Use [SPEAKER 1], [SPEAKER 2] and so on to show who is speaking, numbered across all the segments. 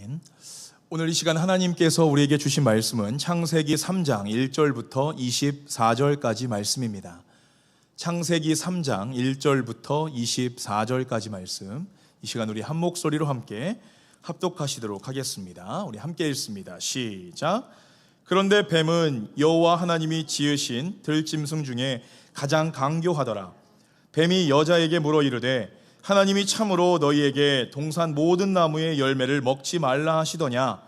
[SPEAKER 1] 아멘. 오늘 이 시간 하나님께서 우리에게 주신 말씀은 창세기 3장 1절부터 24절까지 말씀입니다. 창세기 3장 1절부터 24절까지 말씀, 이 시간 우리 한 목소리로 함께 합독하시도록 하겠습니다. 우리 함께 읽습니다. 시작. 그런데 뱀은 여호와 하나님이 지으신 들짐승 중에 가장 강교하더라. 뱀이 여자에게 물어 이르되 하나님이 참으로 너희에게 동산 모든 나무의 열매를 먹지 말라 하시더냐?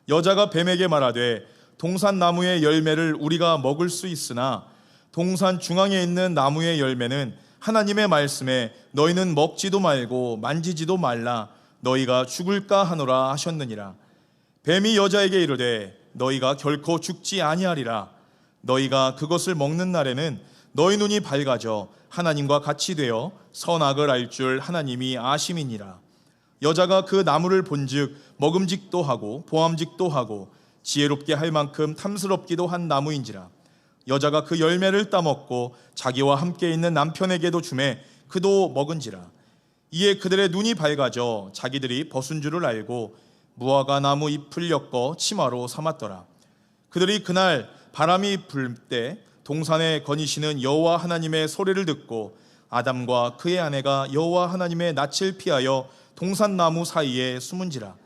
[SPEAKER 1] 여자가 뱀에게 말하되 동산 나무의 열매를 우리가 먹을 수 있으나 동산 중앙에 있는 나무의 열매는 하나님의 말씀에 너희는 먹지도 말고 만지지도 말라 너희가 죽을까 하노라 하셨느니라. 뱀이 여자에게 이르되 너희가 결코 죽지 아니하리라. 너희가 그것을 먹는 날에는 너희 눈이 밝아져 하나님과 같이 되어 선악을 알 줄 하나님이 아심이니라. 여자가 그 나무를 본즉 먹음직도 하고 보암직도 하고 지혜롭게 할 만큼 탐스럽기도 한 나무인지라. 여자가 그 열매를 따먹고 자기와 함께 있는 남편에게도 주매 그도 먹은지라. 이에 그들의 눈이 밝아져 자기들이 벗은 줄을 알고 무화과 나무 잎을 엮어 치마로 삼았더라. 그들이 그날 바람이 불 때 동산에 거니시는 여호와 하나님의 소리를 듣고 아담과 그의 아내가 여호와 하나님의 낯을 피하여 동산나무 사이에 숨은지라.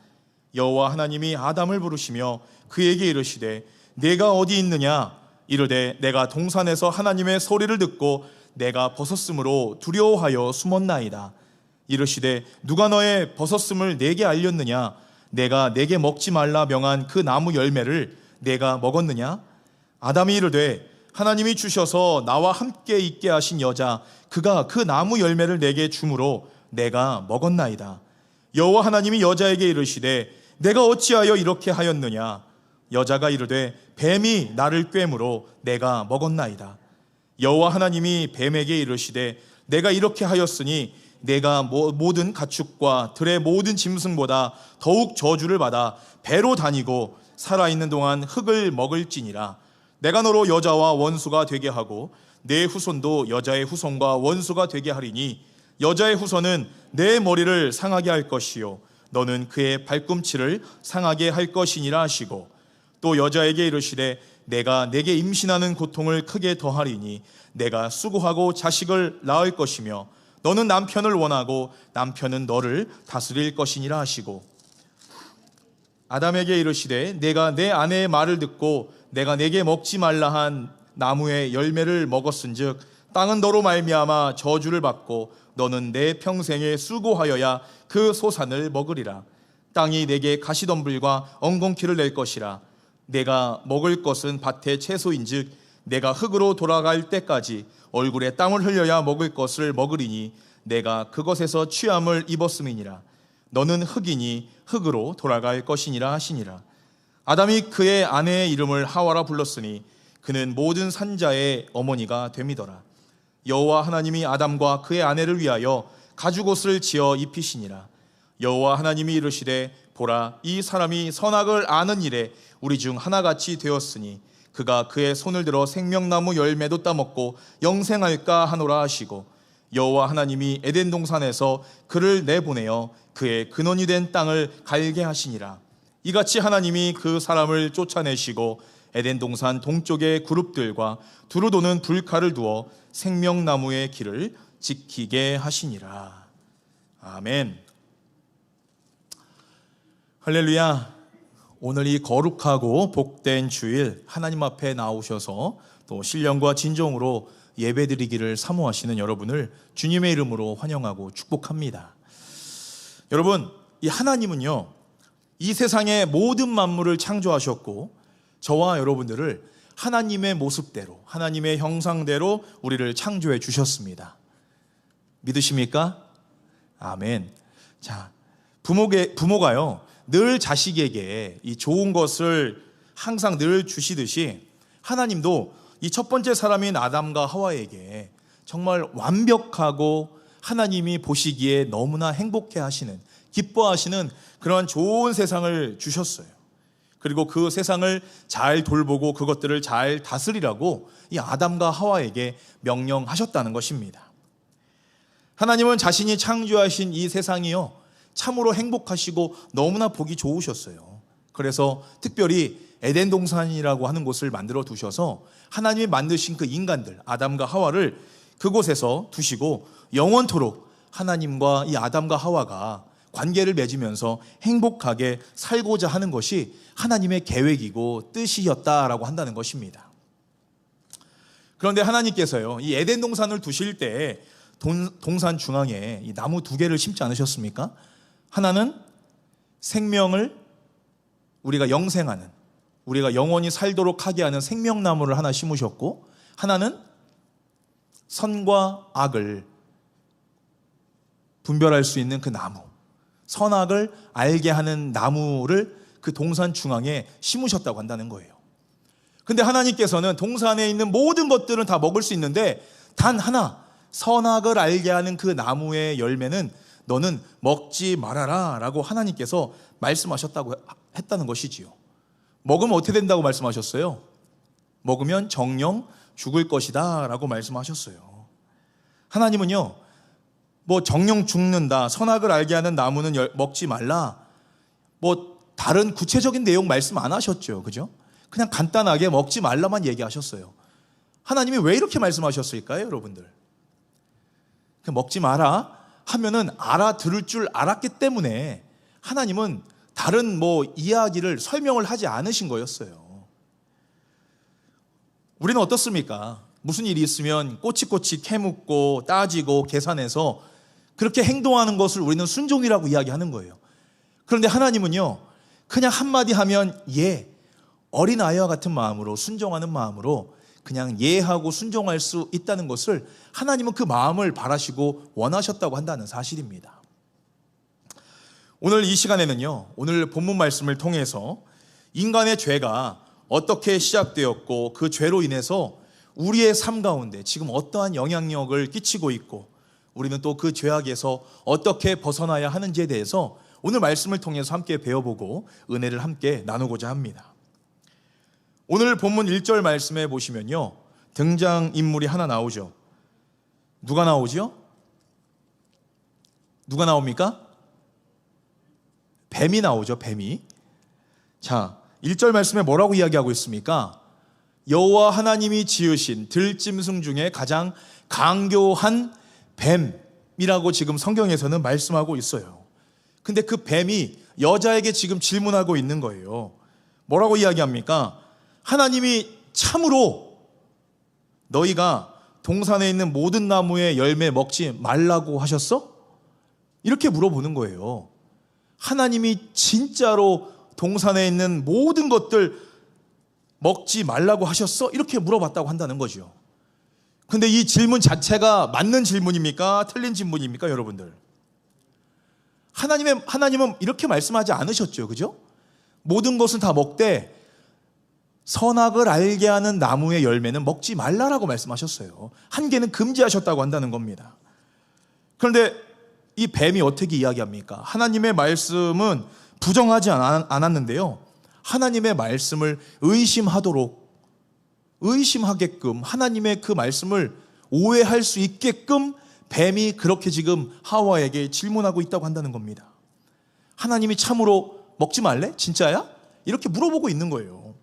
[SPEAKER 1] 여호와 하나님이 아담을 부르시며 그에게 이르시되 내가 어디 있느냐? 이르되 내가 동산에서 하나님의 소리를 듣고 내가 벗었으므로 두려워하여 숨었나이다. 이르시되 누가 너의 벗었음을 내게 알렸느냐? 내가 내게 먹지 말라 명한 그 나무 열매를 내가 먹었느냐? 아담이 이르되 하나님이 주셔서 나와 함께 있게 하신 여자 그가 그 나무 열매를 내게 주므로 내가 먹었나이다. 여호와 하나님이 여자에게 이르시되 내가 어찌하여 이렇게 하였느냐? 여자가 이르되 뱀이 나를 꿰므로 내가 먹었나이다. 여호와 하나님이 뱀에게 이르시되 내가 이렇게 하였으니 내가 모든 가축과 들의 모든 짐승보다 더욱 저주를 받아 배로 다니고 살아있는 동안 흙을 먹을지니라. 내가 너로 여자와 원수가 되게 하고 내 후손도 여자의 후손과 원수가 되게 하리니 여자의 후손은 내 머리를 상하게 할 것이요 너는 그의 발꿈치를 상하게 할 것이니라 하시고 또 여자에게 이르시되 내가 내게 임신하는 고통을 크게 더하리니 내가 수고하고 자식을 낳을 것이며 너는 남편을 원하고 남편은 너를 다스릴 것이니라 하시고 아담에게 이르시되 내가 내 아내의 말을 듣고 내가 내게 먹지 말라 한 나무의 열매를 먹었은즉 땅은 너로 말미암아 저주를 받고 너는 내 평생에 수고하여야 그 소산을 먹으리라. 땅이 내게 가시덤불과 엉겅퀴를 낼 것이라. 내가 먹을 것은 밭의 채소인즉 내가 흙으로 돌아갈 때까지 얼굴에 땀을 흘려야 먹을 것을 먹으리니 내가 그것에서 취함을 입었음이니라. 너는 흙이니 흙으로 돌아갈 것이니라 하시니라. 아담이 그의 아내의 이름을 하와라 불렀으니 그는 모든 산자의 어머니가 됨이더라. 여호와 하나님이 아담과 그의 아내를 위하여 가죽옷을 지어 입히시니라. 여호와 하나님이 이르시되 보라 이 사람이 선악을 아는 일에 우리 중 하나같이 되었으니 그가 그의 손을 들어 생명나무 열매도 따먹고 영생할까 하노라 하시고 여호와 하나님이 에덴 동산에서 그를 내보내어 그의 근원이 된 땅을 갈게 하시니라. 이같이 하나님이 그 사람을 쫓아내시고 에덴 동산 동쪽의 그룹들과 두루 도는 불칼을 두어 생명나무의 길을 지키게 하시니라. 아멘. 할렐루야. 오늘 이 거룩하고 복된 주일 하나님 앞에 나오셔서 또 신령과 진정으로 예배드리기를 사모하시는 여러분을 주님의 이름으로 환영하고 축복합니다. 여러분, 이 하나님은요 이 세상의 모든 만물을 창조하셨고 저와 여러분들을 하나님의 모습대로 하나님의 형상대로 우리를 창조해 주셨습니다. 믿으십니까? 아멘. 자, 부모가요 늘 자식에게 이 좋은 것을 항상 늘 주시듯이 하나님도 이 첫 번째 사람인 아담과 하와에게 정말 완벽하고 하나님이 보시기에 너무나 행복해 하시는 기뻐하시는 그런 좋은 세상을 주셨어요. 그리고 그 세상을 잘 돌보고 그것들을 잘 다스리라고 이 아담과 하와에게 명령하셨다는 것입니다. 하나님은 자신이 창조하신 이 세상이요 참으로 행복하시고 너무나 보기 좋으셨어요. 그래서 특별히 에덴 동산이라고 하는 곳을 만들어 두셔서 하나님이 만드신 그 인간들, 아담과 하와를 그곳에서 두시고 영원토록 하나님과 이 아담과 하와가 관계를 맺으면서 행복하게 살고자 하는 것이 하나님의 계획이고 뜻이었다라고 한다는 것입니다. 그런데 하나님께서요, 이 에덴 동산을 두실 때 동산 중앙에 이 나무 두 개를 심지 않으셨습니까? 하나는 생명을 우리가 영생하는, 우리가 영원히 살도록 하게 하는 생명나무를 하나 심으셨고, 하나는 선과 악을 분별할 수 있는 그 나무, 선악을 알게 하는 나무를 그 동산 중앙에 심으셨다고 한다는 거예요. 근데 하나님께서는 동산에 있는 모든 것들은 다 먹을 수 있는데 단 하나, 선악을 알게 하는 그 나무의 열매는 너는 먹지 말아라 라고 하나님께서 말씀하셨다고 했다는 것이지요. 먹으면 어떻게 된다고 말씀하셨어요? 먹으면 정령 죽을 것이다 라고 말씀하셨어요. 하나님은요, 뭐 정령 죽는다, 선악을 알게 하는 나무는 먹지 말라, 뭐 다른 구체적인 내용 말씀 안 하셨죠. 그죠? 그냥 간단하게 먹지 말라만 얘기하셨어요. 하나님이 왜 이렇게 말씀하셨을까요, 여러분들? 먹지 마라 하면은 알아들을 줄 알았기 때문에 하나님은 다른 뭐 이야기를 설명을 하지 않으신 거였어요. 우리는 어떻습니까? 무슨 일이 있으면 꼬치꼬치 캐묻고 따지고 계산해서 그렇게 행동하는 것을 우리는 순종이라고 이야기하는 거예요. 그런데 하나님은요, 그냥 한마디 하면 예, 어린아이와 같은 마음으로, 순종하는 마음으로 그냥 예하고 순종할 수 있다는 것을 하나님은 그 마음을 바라시고 원하셨다고 한다는 사실입니다. 오늘 이 시간에는요, 오늘 본문 말씀을 통해서 인간의 죄가 어떻게 시작되었고 그 죄로 인해서 우리의 삶 가운데 지금 어떠한 영향력을 끼치고 있고 우리는 또 그 죄악에서 어떻게 벗어나야 하는지에 대해서 오늘 말씀을 통해서 함께 배워보고 은혜를 함께 나누고자 합니다. 오늘 본문 1절 말씀에 보시면요, 등장인물이 하나 나오죠. 누가 나오죠? 누가 나옵니까? 뱀이 나오죠. 뱀이. 자, 1절 말씀에 뭐라고 이야기하고 있습니까? 여호와 하나님이 지으신 들짐승 중에 가장 강교한 뱀이라고 지금 성경에서는 말씀하고 있어요. 근데 그 뱀이 여자에게 지금 질문하고 있는 거예요. 뭐라고 이야기합니까? 하나님이 참으로 너희가 동산에 있는 모든 나무의 열매 먹지 말라고 하셨어? 이렇게 물어보는 거예요. 하나님이 진짜로 동산에 있는 모든 것들 먹지 말라고 하셨어? 이렇게 물어봤다고 한다는 거죠. 근데 이 질문 자체가 맞는 질문입니까? 틀린 질문입니까, 여러분들? 하나님은 이렇게 말씀하지 않으셨죠. 그죠? 모든 것은 다 먹되 선악을 알게 하는 나무의 열매는 먹지 말라라고 말씀하셨어요. 한 개는 금지하셨다고 한다는 겁니다. 그런데 이 뱀이 어떻게 이야기합니까? 하나님의 말씀은 부정하지 않았는데요, 하나님의 말씀을 의심하게끔 하나님의 그 말씀을 오해할 수 있게끔 뱀이 그렇게 지금 하와에게 질문하고 있다고 한다는 겁니다. 하나님이 참으로 먹지 말래? 진짜야? 이렇게 물어보고 있는 거예요.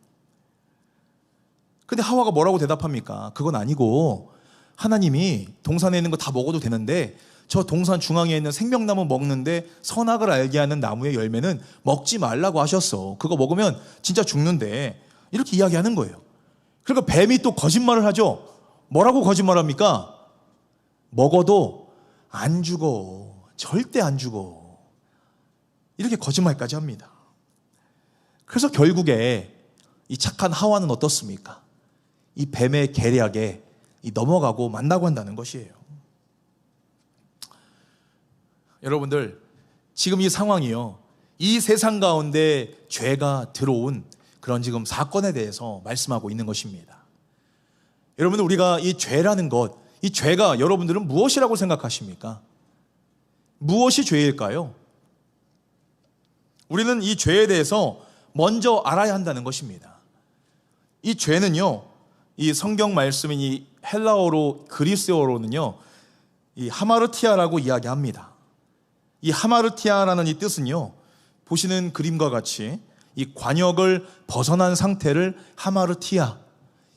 [SPEAKER 1] 근데 하와가 뭐라고 대답합니까? 그건 아니고 하나님이 동산에 있는 거 다 먹어도 되는데 저 동산 중앙에 있는 생명나무 먹는데 선악을 알게 하는 나무의 열매는 먹지 말라고 하셨어. 그거 먹으면 진짜 죽는데, 이렇게 이야기하는 거예요. 그러니까 뱀이 또 거짓말을 하죠. 뭐라고 거짓말합니까? 먹어도 안 죽어. 절대 안 죽어. 이렇게 거짓말까지 합니다. 그래서 결국에 이 착한 하와는 어떻습니까? 이 뱀의 계략에 넘어가고 만나고 한다는 것이에요. 여러분들, 지금 이 상황이요, 이 세상 가운데 죄가 들어온 그런 지금 사건에 대해서 말씀하고 있는 것입니다. 여러분들, 우리가 이 죄라는 것, 이 죄가 여러분들은 무엇이라고 생각하십니까? 무엇이 죄일까요? 우리는 이 죄에 대해서 먼저 알아야 한다는 것입니다. 이 죄는요, 이 성경 말씀인 이 헬라어로, 그리스어로는요, 이 하마르티아라고 이야기합니다. 이 하마르티아라는 이 뜻은요, 보시는 그림과 같이 이 관역을 벗어난 상태를 하마르티아,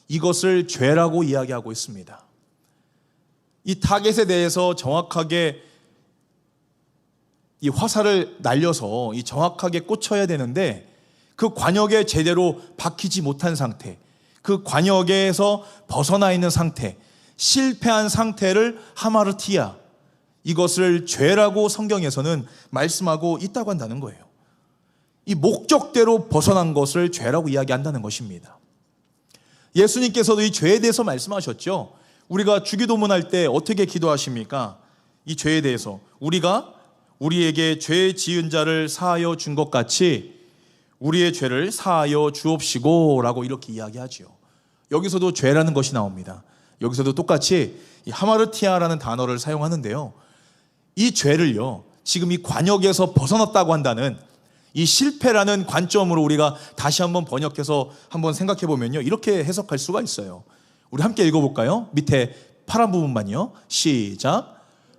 [SPEAKER 1] 이것을 죄라고 이야기하고 있습니다. 이 타겟에 대해서 정확하게 이 화살을 날려서 이 정확하게 꽂혀야 되는데 그 관역에 제대로 박히지 못한 상태, 그 관역에서 벗어나 있는 상태, 실패한 상태를 하마르티아, 이것을 죄라고 성경에서는 말씀하고 있다고 한다는 거예요. 이 목적대로 벗어난 것을 죄라고 이야기한다는 것입니다. 예수님께서도 이 죄에 대해서 말씀하셨죠. 우리가 주기도문할 때 어떻게 기도하십니까? 이 죄에 대해서 우리가 우리에게 죄 지은 자를 사하여 준 것 같이 우리의 죄를 사하여 주옵시고 라고 이렇게 이야기하죠. 여기서도 죄라는 것이 나옵니다. 여기서도 똑같이 이 하마르티아라는 단어를 사용하는데요, 이 죄를요, 지금 이 관역에서 벗어났다고 한다는 이 실패라는 관점으로 우리가 다시 한번 번역해서 한번 생각해 보면요, 이렇게 해석할 수가 있어요. 우리 함께 읽어볼까요? 밑에 파란 부분만요. 시작.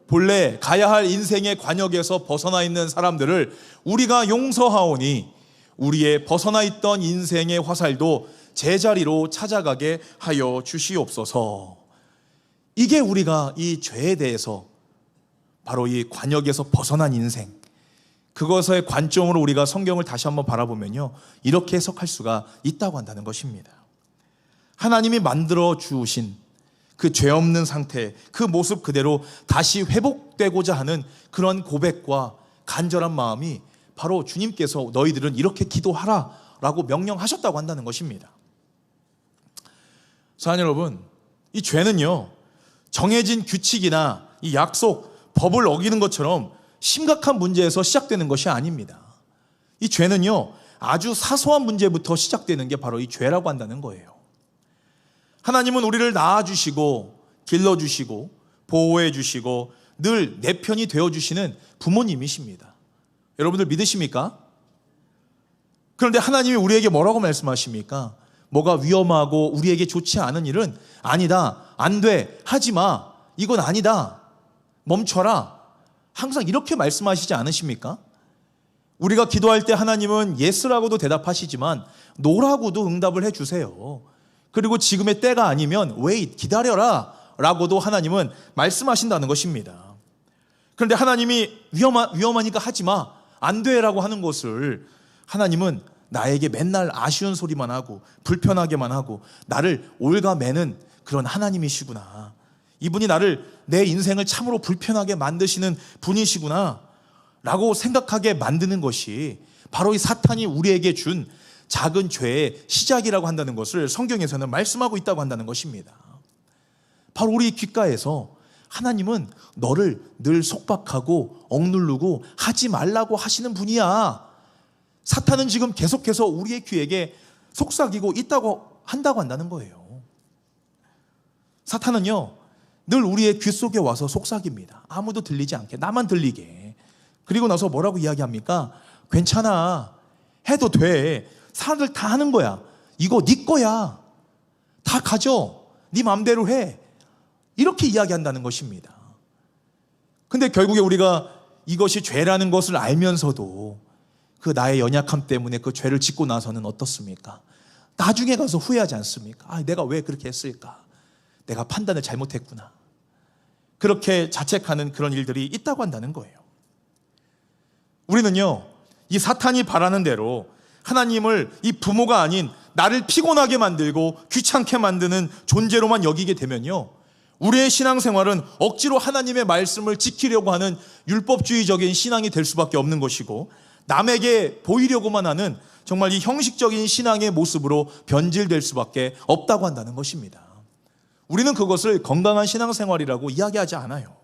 [SPEAKER 1] 본래 가야 할 인생의 관역에서 벗어나 있는 사람들을 우리가 용서하오니 우리의 벗어나 있던 인생의 화살도 제자리로 찾아가게 하여 주시옵소서. 이게 우리가 이 죄에 대해서 바로 이 관역에서 벗어난 인생, 그것의 관점으로 우리가 성경을 다시 한번 바라보면요, 이렇게 해석할 수가 있다고 한다는 것입니다. 하나님이 만들어 주신 그 죄 없는 상태, 그 모습 그대로 다시 회복되고자 하는 그런 고백과 간절한 마음이 바로 주님께서 너희들은 이렇게 기도하라 라고 명령하셨다고 한다는 것입니다. 사랑하는 여러분, 이 죄는요, 정해진 규칙이나 이 약속, 법을 어기는 것처럼 심각한 문제에서 시작되는 것이 아닙니다. 이 죄는요, 아주 사소한 문제부터 시작되는 게 바로 이 죄라고 한다는 거예요. 하나님은 우리를 낳아주시고 길러주시고 보호해주시고 늘 내 편이 되어주시는 부모님이십니다. 여러분들 믿으십니까? 그런데 하나님이 우리에게 뭐라고 말씀하십니까? 뭐가 위험하고 우리에게 좋지 않은 일은 아니다, 안 돼, 하지마, 이건 아니다, 멈춰라, 항상 이렇게 말씀하시지 않으십니까? 우리가 기도할 때 하나님은 예스라고도 대답하시지만 노라고도 응답을 해주세요. 그리고 지금의 때가 아니면 wait, 기다려라 라고도 하나님은 말씀하신다는 것입니다. 그런데 하나님이 위험하니까 하지마, 안 돼 라고 하는 것을 하나님은 나에게 맨날 아쉬운 소리만 하고 불편하게만 하고 나를 올가매는 그런 하나님이시구나, 이분이 나를, 내 인생을 참으로 불편하게 만드시는 분이시구나 라고 생각하게 만드는 것이 바로 이 사탄이 우리에게 준 작은 죄의 시작이라고 한다는 것을 성경에서는 말씀하고 있다고 한다는 것입니다. 바로 우리 귓가에서 하나님은 너를 늘 속박하고 억누르고 하지 말라고 하시는 분이야. 사탄은 지금 계속해서 우리의 귀에게 속삭이고 있다고 한다고 한다는 거예요. 사탄은요, 늘 우리의 귀 속에 와서 속삭입니다. 아무도 들리지 않게, 나만 들리게. 그리고 나서 뭐라고 이야기합니까? 괜찮아, 해도 돼, 사람들 다 하는 거야, 이거 네 거야, 다 가져, 네 맘대로 해, 이렇게 이야기한다는 것입니다. 근데 결국에 우리가 이것이 죄라는 것을 알면서도 그 나의 연약함 때문에 그 죄를 짓고 나서는 어떻습니까? 나중에 가서 후회하지 않습니까? 아, 내가 왜 그렇게 했을까? 내가 판단을 잘못했구나. 그렇게 자책하는 그런 일들이 있다고 한다는 거예요. 우리는요, 이 사탄이 바라는 대로 하나님을 이 부모가 아닌 나를 피곤하게 만들고 귀찮게 만드는 존재로만 여기게 되면요, 우리의 신앙생활은 억지로 하나님의 말씀을 지키려고 하는 율법주의적인 신앙이 될 수밖에 없는 것이고, 남에게 보이려고만 하는 정말 이 형식적인 신앙의 모습으로 변질될 수밖에 없다고 한다는 것입니다. 우리는 그것을 건강한 신앙생활이라고 이야기하지 않아요.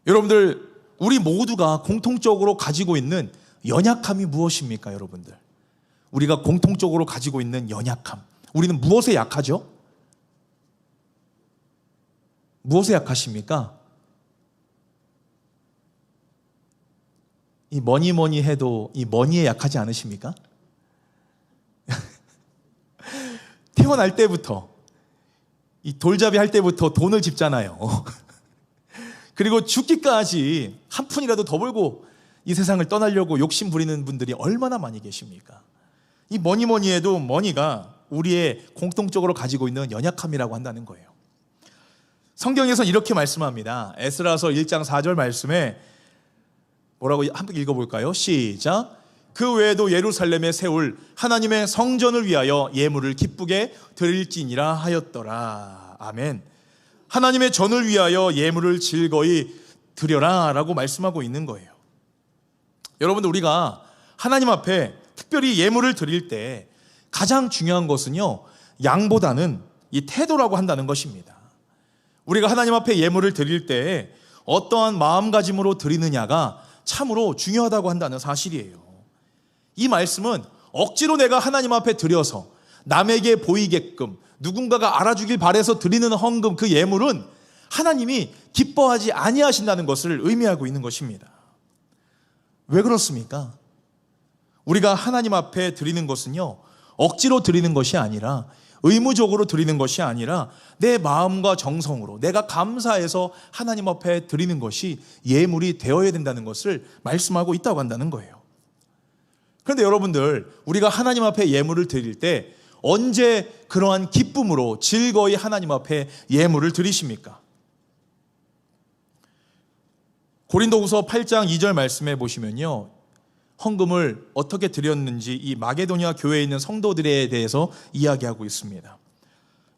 [SPEAKER 1] 여러분들, 우리 모두가 공통적으로 가지고 있는 연약함이 무엇입니까? 여러분들, 우리가 공통적으로 가지고 있는 연약함, 우리는 무엇에 약하죠? 무엇에 약하십니까? 이 뭐니 해도 이 머니에 약하지 않으십니까? 태어날 때부터 이 돌잡이 할 때부터 돈을 짚잖아요. 그리고 죽기까지 한 푼이라도 더 벌고 이 세상을 떠나려고 욕심 부리는 분들이 얼마나 많이 계십니까? 이 뭐니 해도 머니가 우리의 공통적으로 가지고 있는 연약함이라고 한다는 거예요. 성경에서는 이렇게 말씀합니다. 에스라서 1장 4절 말씀에 뭐라고 한번 읽어볼까요? 시작. 그 외에도 예루살렘에 세울 하나님의 성전을 위하여 예물을 기쁘게 드릴지니라 하였더라. 아멘. 하나님의 전을 위하여 예물을 즐거이 드려라 라고 말씀하고 있는 거예요. 여러분들, 우리가 하나님 앞에 특별히 예물을 드릴 때 가장 중요한 것은요, 양보다는 이 태도라고 한다는 것입니다. 우리가 하나님 앞에 예물을 드릴 때 어떠한 마음가짐으로 드리느냐가 참으로 중요하다고 한다는 사실이에요. 이 말씀은 억지로 내가 하나님 앞에 드려서 남에게 보이게끔 누군가가 알아주길 바라서 드리는 헌금, 그 예물은 하나님이 기뻐하지 아니하신다는 것을 의미하고 있는 것입니다. 왜 그렇습니까? 우리가 하나님 앞에 드리는 것은요, 억지로 드리는 것이 아니라, 의무적으로 드리는 것이 아니라 내 마음과 정성으로 내가 감사해서 하나님 앞에 드리는 것이 예물이 되어야 된다는 것을 말씀하고 있다고 한다는 거예요. 그런데 여러분들, 우리가 하나님 앞에 예물을 드릴 때 언제 그러한 기쁨으로 즐거이 하나님 앞에 예물을 드리십니까? 고린도후서 8장 2절 말씀에 보시면요, 헌금을 어떻게 드렸는지 이 마게도니아 교회에 있는 성도들에 대해서 이야기하고 있습니다.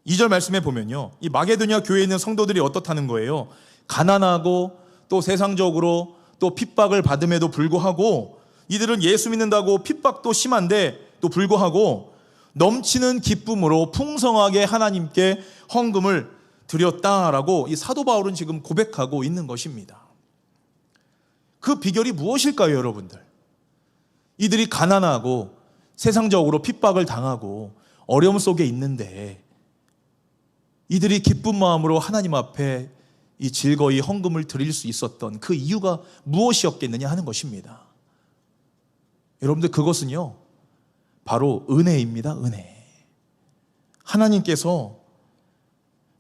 [SPEAKER 1] 2절 말씀에 보면요, 이 마게도니아 교회에 있는 성도들이 어떻다는 거예요? 가난하고 또 세상적으로 또 핍박을 받음에도 불구하고 이들은 예수 믿는다고 핍박도 심한데 또 불구하고 넘치는 기쁨으로 풍성하게 하나님께 헌금을 드렸다라고 이 사도 바울은 지금 고백하고 있는 것입니다. 그 비결이 무엇일까요, 여러분들? 이들이 가난하고 세상적으로 핍박을 당하고 어려움 속에 있는데 이들이 기쁜 마음으로 하나님 앞에 이 즐거이 헌금을 드릴 수 있었던 그 이유가 무엇이었겠느냐 하는 것입니다. 여러분들, 그것은요, 바로 은혜입니다. 은혜. 하나님께서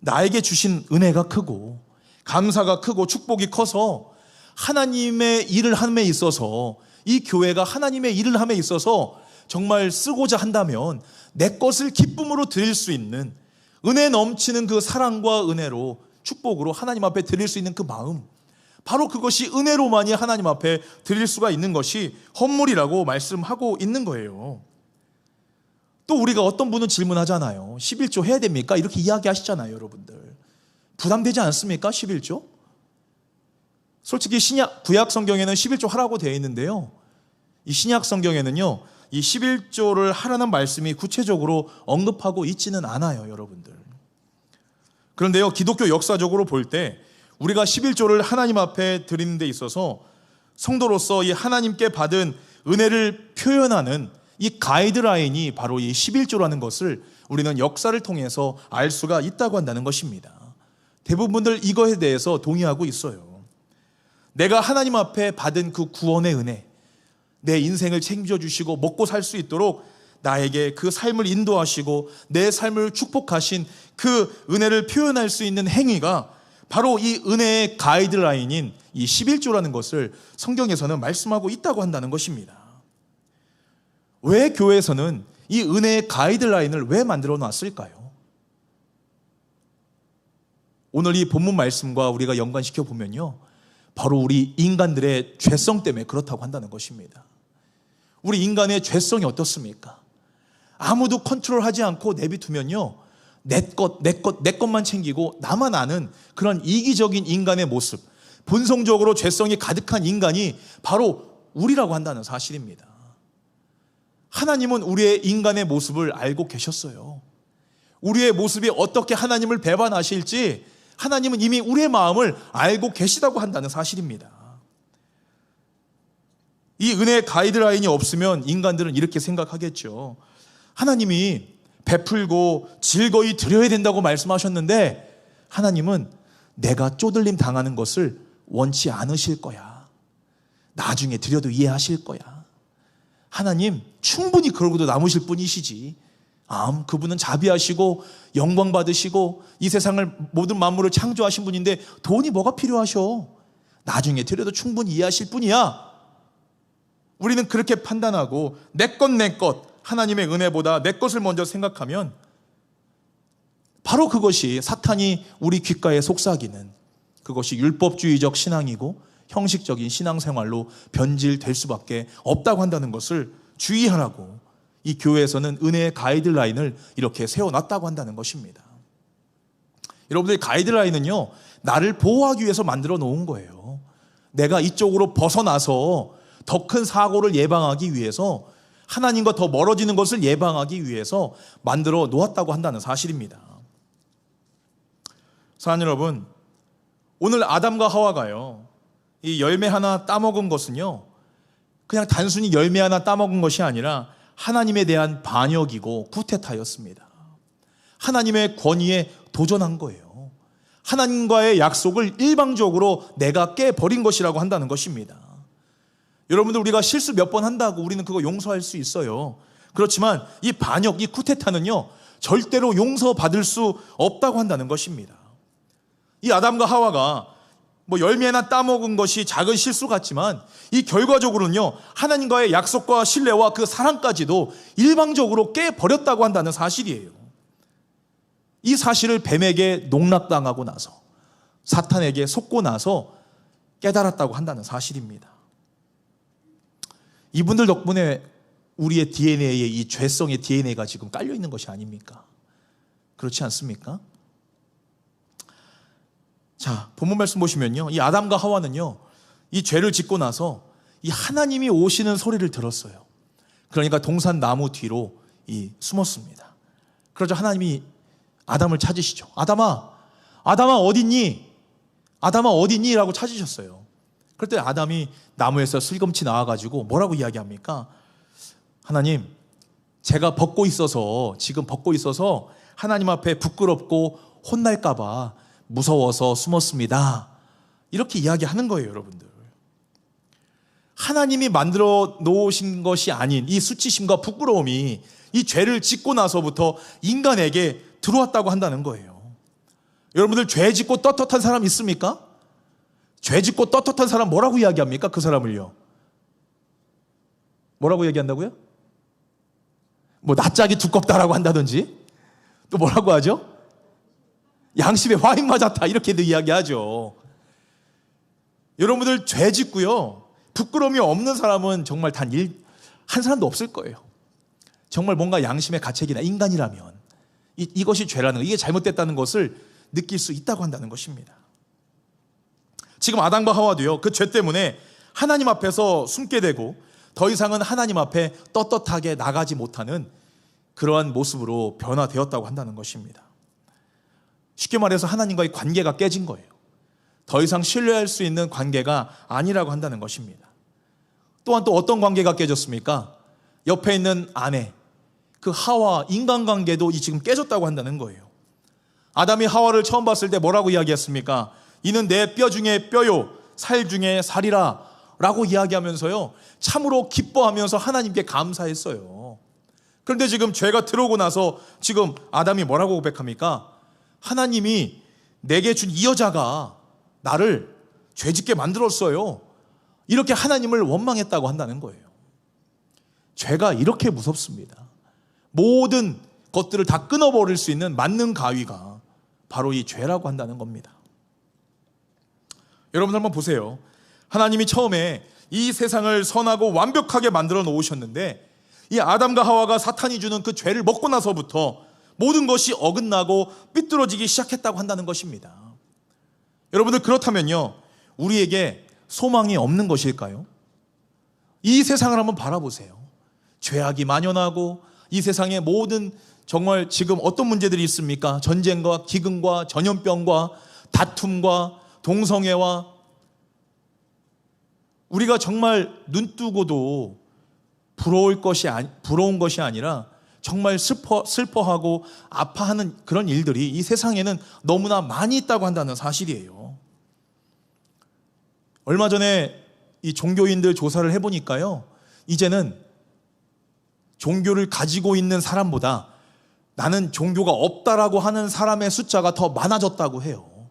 [SPEAKER 1] 나에게 주신 은혜가 크고 감사가 크고 축복이 커서 하나님의 일을 함에 있어서, 이 교회가 하나님의 일을 함에 있어서 정말 쓰고자 한다면 내 것을 기쁨으로 드릴 수 있는, 은혜 넘치는 그 사랑과 은혜로 축복으로 하나님 앞에 드릴 수 있는 그 마음, 바로 그것이 은혜로만이 하나님 앞에 드릴 수가 있는 것이 헌물이라고 말씀하고 있는 거예요. 또 우리가 어떤 분은 질문하잖아요. 11조 해야 됩니까? 이렇게 이야기하시잖아요, 여러분들. 부담되지 않습니까? 11조? 솔직히 구약 성경에는 11조 하라고 되어 있는데요, 이 신약 성경에는요, 이 11조를 하라는 말씀이 구체적으로 언급하고 있지는 않아요, 여러분들. 그런데요, 기독교 역사적으로 볼 때 우리가 11조를 하나님 앞에 드리는 데 있어서 성도로서 이 하나님께 받은 은혜를 표현하는 이 가이드라인이 바로 이 11조라는 것을 우리는 역사를 통해서 알 수가 있다고 한다는 것입니다. 대부분들 이거에 대해서 동의하고 있어요. 내가 하나님 앞에 받은 그 구원의 은혜, 내 인생을 책임져 주시고 먹고 살 수 있도록 나에게 그 삶을 인도하시고 내 삶을 축복하신 그 은혜를 표현할 수 있는 행위가 바로 이 은혜의 가이드라인인 이 11조라는 것을 성경에서는 말씀하고 있다고 한다는 것입니다. 왜 교회에서는 이 은혜의 가이드라인을 왜 만들어 놨을까요? 오늘 이 본문 말씀과 우리가 연관시켜 보면요, 바로 우리 인간들의 죄성 때문에 그렇다고 한다는 것입니다. 우리 인간의 죄성이 어떻습니까? 아무도 컨트롤하지 않고 내비두면요, 내 것만 챙기고 나만 아는 그런 이기적인 인간의 모습, 본성적으로 죄성이 가득한 인간이 바로 우리라고 한다는 사실입니다. 하나님은 우리의 인간의 모습을 알고 계셨어요. 우리의 모습이 어떻게 하나님을 배반하실지 하나님은 이미 우리의 마음을 알고 계시다고 한다는 사실입니다. 이 은혜의 가이드라인이 없으면 인간들은 이렇게 생각하겠죠. 하나님이 베풀고 즐거이 드려야 된다고 말씀하셨는데 하나님은 내가 쪼들림 당하는 것을 원치 않으실 거야. 나중에 드려도 이해하실 거야. 하나님 충분히 그러고도 남으실 분이시지. 그분은 자비하시고 영광 받으시고 이 세상을 모든 만물을 창조하신 분인데 돈이 뭐가 필요하셔? 나중에 드려도 충분히 이해하실 뿐이야. 우리는 그렇게 판단하고 내 것, 하나님의 은혜보다 내 것을 먼저 생각하면 바로 그것이 사탄이 우리 귓가에 속삭이는 그것이 율법주의적 신앙이고 형식적인 신앙생활로 변질될 수밖에 없다고 한다는 것을 주의하라고 이 교회에서는 은혜의 가이드라인을 이렇게 세워놨다고 한다는 것입니다. 여러분들, 가이드라인은요, 나를 보호하기 위해서 만들어 놓은 거예요. 내가 이쪽으로 벗어나서 더 큰 사고를 예방하기 위해서, 하나님과 더 멀어지는 것을 예방하기 위해서 만들어 놓았다고 한다는 사실입니다. 사랑하는 여러분, 오늘 아담과 하와가요, 이 열매 하나 따먹은 것은요, 그냥 단순히 열매 하나 따먹은 것이 아니라 하나님에 대한 반역이고 쿠데타였습니다. 하나님의 권위에 도전한 거예요. 하나님과의 약속을 일방적으로 내가 깨버린 것이라고 한다는 것입니다. 여러분들, 우리가 실수 몇 번 한다고 우리는 그거 용서할 수 있어요. 그렇지만 이 반역, 이 쿠데타는요, 절대로 용서받을 수 없다고 한다는 것입니다. 이 아담과 하와가 열매 하나 따먹은 것이 작은 실수 같지만 이 결과적으로는요, 하나님과의 약속과 신뢰와 그 사랑까지도 일방적으로 깨버렸다고 한다는 사실이에요. 이 사실을 뱀에게 농락당하고 나서, 사탄에게 속고 나서 깨달았다고 한다는 사실입니다. 이분들 덕분에 우리의 DNA에 이 죄성의 DNA가 지금 깔려 있는 것이 아닙니까? 그렇지 않습니까? 자, 본문 말씀 보시면요, 이 아담과 하와는요, 이 죄를 짓고 나서 이 하나님이 오시는 소리를 들었어요. 그러니까 동산 나무 뒤로 숨었습니다. 그러자 하나님이 아담을 찾으시죠. 아담아 어딨니? 아담아 어딨니? 라고 찾으셨어요. 그럴 때 아담이 나무에서 슬금치 나와가지고 뭐라고 이야기합니까? 하나님, 제가 지금 벗고 있어서 하나님 앞에 부끄럽고 혼날까봐 무서워서 숨었습니다. 이렇게 이야기하는 거예요, 여러분들. 하나님이 만들어 놓으신 것이 아닌 이 수치심과 부끄러움이 이 죄를 짓고 나서부터 인간에게 들어왔다고 한다는 거예요. 여러분들, 죄 짓고 떳떳한 사람 있습니까? 죄 짓고 떳떳한 사람 뭐라고 이야기합니까? 그 사람을요. 뭐라고 얘기한다고요? 낯짝이 두껍다라고 한다든지, 또 뭐라고 하죠? 양심에 화인 맞았다, 이렇게도 이야기하죠. 여러분들, 죄 짓고요, 부끄러움이 없는 사람은 정말 단 한 사람도 없을 거예요. 정말 뭔가 양심의 가책이나 인간이라면 이것이 죄라는 거, 이게 잘못됐다는 것을 느낄 수 있다고 한다는 것입니다. 지금 아담과 하와도요, 그 죄 때문에 하나님 앞에서 숨게 되고 더 이상은 하나님 앞에 떳떳하게 나가지 못하는 그러한 모습으로 변화되었다고 한다는 것입니다. 쉽게 말해서 하나님과의 관계가 깨진 거예요. 더 이상 신뢰할 수 있는 관계가 아니라고 한다는 것입니다. 또한 또 어떤 관계가 깨졌습니까? 옆에 있는 아내, 그 하와, 인간관계도 지금 깨졌다고 한다는 거예요. 아담이 하와를 처음 봤을 때 뭐라고 이야기했습니까? 이는 내 뼈 중에 뼈요, 살 중에 살이라 라고 이야기하면서요, 참으로 기뻐하면서 하나님께 감사했어요. 그런데 지금 죄가 들어오고 나서 지금 아담이 뭐라고 고백합니까? 하나님이 내게 준 이 여자가 나를 죄짓게 만들었어요. 이렇게 하나님을 원망했다고 한다는 거예요. 죄가 이렇게 무섭습니다. 모든 것들을 다 끊어버릴 수 있는 만능 가위가 바로 이 죄라고 한다는 겁니다. 여러분 한번 보세요. 하나님이 처음에 이 세상을 선하고 완벽하게 만들어 놓으셨는데 이 아담과 하와가 사탄이 주는 그 죄를 먹고 나서부터 모든 것이 어긋나고 삐뚤어지기 시작했다고 한다는 것입니다. 여러분들, 그렇다면요, 우리에게 소망이 없는 것일까요? 이 세상을 한번 바라보세요. 죄악이 만연하고 이 세상의 모든 정말 지금 어떤 문제들이 있습니까? 전쟁과 기근과 전염병과 다툼과 동성애와, 우리가 정말 눈뜨고도 부러운 것이 아니라 정말 슬퍼하고 아파하는 그런 일들이 이 세상에는 너무나 많이 있다고 한다는 사실이에요. 얼마 전에 이 종교인들 조사를 해보니까요, 이제는 종교를 가지고 있는 사람보다 나는 종교가 없다라고 하는 사람의 숫자가 더 많아졌다고 해요.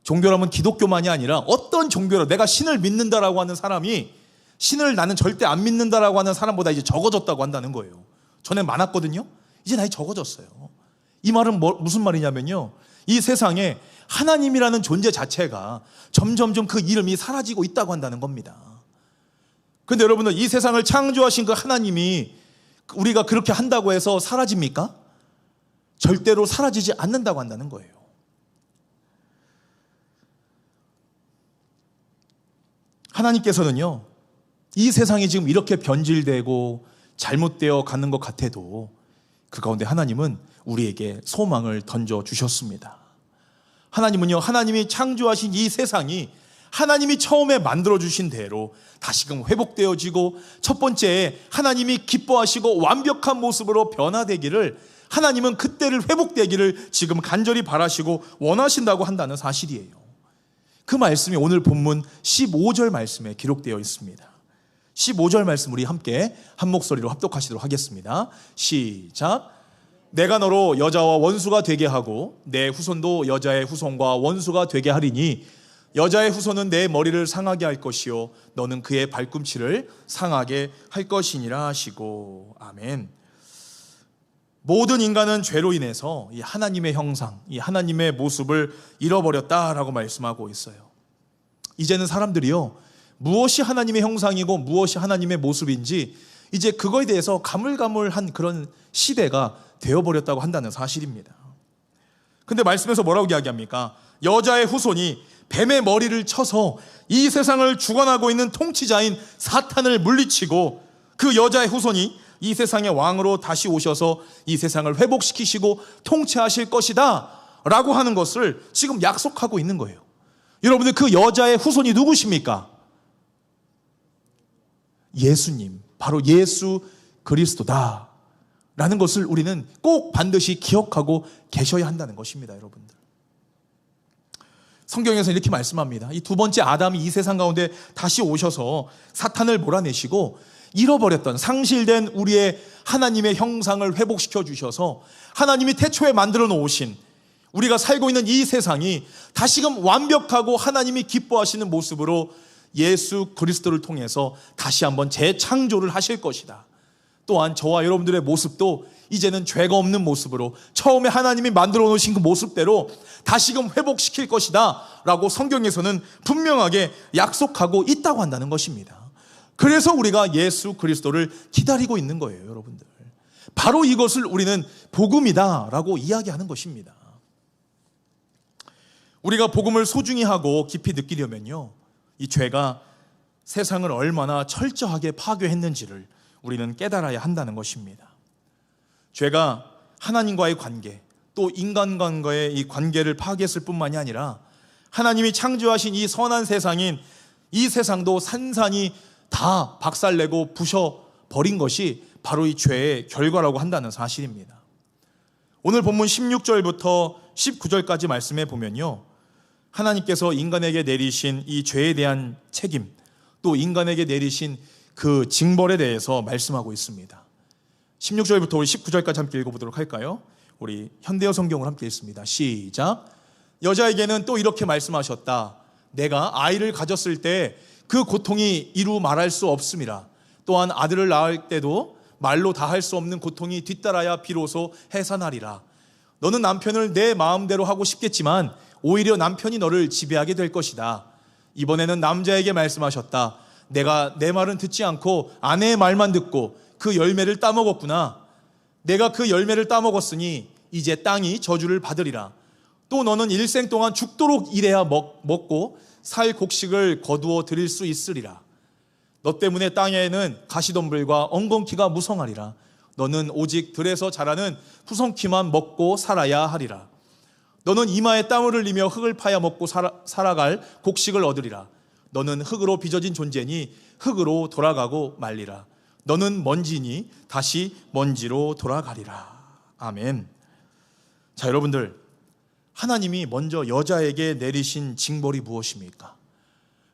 [SPEAKER 1] 종교라면 기독교만이 아니라 어떤 종교로 내가 신을 믿는다라고 하는 사람이 신을 나는 절대 안 믿는다라고 하는 사람보다 이제 적어졌다고 한다는 거예요. 전에 많았거든요. 이제 나이 적어졌어요. 이 말은 무슨 말이냐면요, 이 세상에 하나님이라는 존재 자체가 점점점 그 이름이 사라지고 있다고 한다는 겁니다. 그런데 여러분들, 이 세상을 창조하신 그 하나님이 우리가 그렇게 한다고 해서 사라집니까? 절대로 사라지지 않는다고 한다는 거예요. 하나님께서는요, 이 세상이 지금 이렇게 변질되고 잘못되어 가는 것 같아도 그 가운데 하나님은 우리에게 소망을 던져주셨습니다. 하나님은요, 하나님이 창조하신 이 세상이 하나님이 처음에 만들어주신 대로 다시금 회복되어지고 첫 번째 하나님이 기뻐하시고 완벽한 모습으로 변화되기를, 하나님은 그때를 회복되기를 지금 간절히 바라시고 원하신다고 한다는 사실이에요. 그 말씀이 오늘 본문 15절 말씀에 기록되어 있습니다. 15절 말씀 우리 함께 한 목소리로 합독하시도록 하겠습니다. 시작. 내가 너로 여자와 원수가 되게 하고 내 후손도 여자의 후손과 원수가 되게 하리니 여자의 후손은 내 머리를 상하게 할 것이요 너는 그의 발꿈치를 상하게 할 것이니라 하시고. 아멘. 모든 인간은 죄로 인해서 이 하나님의 형상, 이 하나님의 모습을 잃어버렸다라고 말씀하고 있어요. 이제는 사람들이요, 무엇이 하나님의 형상이고 무엇이 하나님의 모습인지 이제 그거에 대해서 가물가물한 그런 시대가 되어버렸다고 한다는 사실입니다. 근데 말씀에서 뭐라고 이야기합니까? 여자의 후손이 뱀의 머리를 쳐서 이 세상을 주관하고 있는 통치자인 사탄을 물리치고 그 여자의 후손이 이 세상의 왕으로 다시 오셔서 이 세상을 회복시키시고 통치하실 것이다 라고 하는 것을 지금 약속하고 있는 거예요. 여러분들, 그 여자의 후손이 누구십니까? 예수님, 바로 예수 그리스도다 라는 것을 우리는 꼭 반드시 기억하고 계셔야 한다는 것입니다. 여러분들, 성경에서 이렇게 말씀합니다. 이 두 번째 아담이 이 세상 가운데 다시 오셔서 사탄을 몰아내시고 잃어버렸던, 상실된 우리의 하나님의 형상을 회복시켜 주셔서 하나님이 태초에 만들어 놓으신 우리가 살고 있는 이 세상이 다시금 완벽하고 하나님이 기뻐하시는 모습으로 예수 그리스도를 통해서 다시 한번 재창조를 하실 것이다. 또한 저와 여러분들의 모습도 이제는 죄가 없는 모습으로 처음에 하나님이 만들어 놓으신 그 모습대로 다시금 회복시킬 것이다 라고 성경에서는 분명하게 약속하고 있다고 한다는 것입니다. 그래서 우리가 예수 그리스도를 기다리고 있는 거예요. 여러분들, 바로 이것을 우리는 복음이다 라고 이야기하는 것입니다. 우리가 복음을 소중히 하고 깊이 느끼려면요, 이 죄가 세상을 얼마나 철저하게 파괴했는지를 우리는 깨달아야 한다는 것입니다. 죄가 하나님과의 관계, 또 인간과의 이 관계를 파괴했을 뿐만이 아니라 하나님이 창조하신 이 선한 세상인 이 세상도 산산이 다 박살내고 부셔버린 것이 바로 이 죄의 결과라고 한다는 사실입니다. 오늘 본문 16절부터 19절까지 말씀해 보면요, 하나님께서 인간에게 내리신 이 죄에 대한 책임, 또 인간에게 내리신 그 징벌에 대해서 말씀하고 있습니다. 16절부터 우리 19절까지 함께 읽어보도록 할까요? 우리 현대어 성경을 함께 읽습니다. 시작. 여자에게는 또 이렇게 말씀하셨다. 내가 아이를 가졌을 때 그 고통이 이루 말할 수 없음이라. 또한 아들을 낳을 때도 말로 다 할 수 없는 고통이 뒤따라야 비로소 해산하리라. 너는 남편을 내 마음대로 하고 싶겠지만 오히려 남편이 너를 지배하게 될 것이다. 이번에는 남자에게 말씀하셨다. 내가 내 말은 듣지 않고 아내의 말만 듣고 그 열매를 따먹었구나. 내가 그 열매를 따먹었으니 이제 땅이 저주를 받으리라. 또 너는 일생 동안 죽도록 일해야 먹고 살 곡식을 거두어 드릴 수 있으리라. 너 때문에 땅에는 가시덤불과 엉겅퀴가 무성하리라. 너는 오직 들에서 자라는 푸성퀴만 먹고 살아야 하리라. 너는 이마에 땀을 흘리며 흙을 파야 먹고 살아갈 곡식을 얻으리라. 너는 흙으로 빚어진 존재니 흙으로 돌아가고 말리라. 너는 먼지니 다시 먼지로 돌아가리라. 아멘. 자, 여러분들, 하나님이 먼저 여자에게 내리신 징벌이 무엇입니까?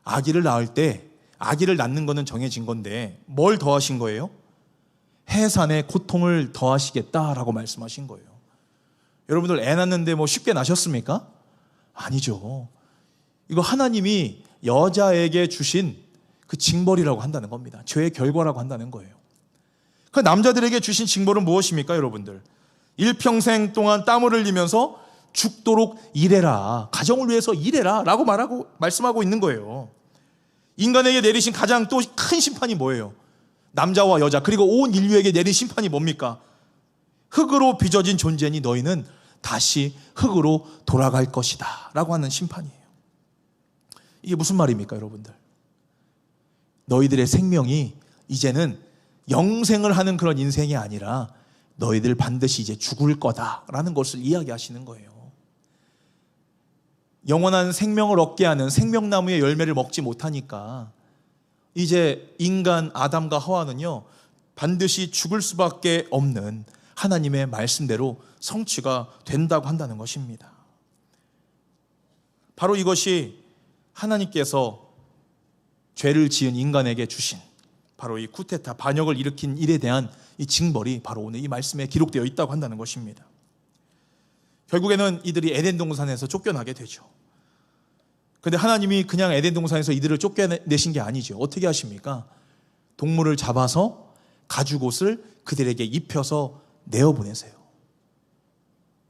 [SPEAKER 1] 아기를 낳을 때, 아기를 낳는 것은 정해진 건데 뭘 더하신 거예요? 해산의 고통을 더하시겠다라고 말씀하신 거예요. 여러분들, 애 낳는데 뭐 쉽게 낳으셨습니까? 아니죠. 이거 하나님이 여자에게 주신 그 징벌이라고 한다는 겁니다. 죄의 결과라고 한다는 거예요. 그 남자들에게 주신 징벌은 무엇입니까, 여러분들? 일평생 동안 땀을 흘리면서 죽도록 일해라, 가정을 위해서 일해라 라고 말씀하고 있는 거예요. 인간에게 내리신 가장 또 큰 심판이 뭐예요? 남자와 여자 그리고 온 인류에게 내린 심판이 뭡니까? 흙으로 빚어진 존재니 너희는 다시 흙으로 돌아갈 것이다 라고 하는 심판이에요. 이게 무슨 말입니까, 여러분들? 너희들의 생명이 이제는 영생을 하는 그런 인생이 아니라 너희들 반드시 이제 죽을 거다라는 것을 이야기하시는 거예요. 영원한 생명을 얻게 하는 생명나무의 열매를 먹지 못하니까 이제 인간 아담과 하와는요, 반드시 죽을 수밖에 없는 하나님의 말씀대로 성취가 된다고 한다는 것입니다. 바로 이것이 하나님께서 죄를 지은 인간에게 주신 바로 이 쿠데타, 반역을 일으킨 일에 대한 이 징벌이 바로 오늘 이 말씀에 기록되어 있다고 한다는 것입니다. 결국에는 이들이 에덴 동산에서 쫓겨나게 되죠. 그런데 하나님이 그냥 에덴 동산에서 이들을 쫓겨내신 게 아니죠. 어떻게 하십니까? 동물을 잡아서 가죽옷을 그들에게 입혀서 내어보내세요.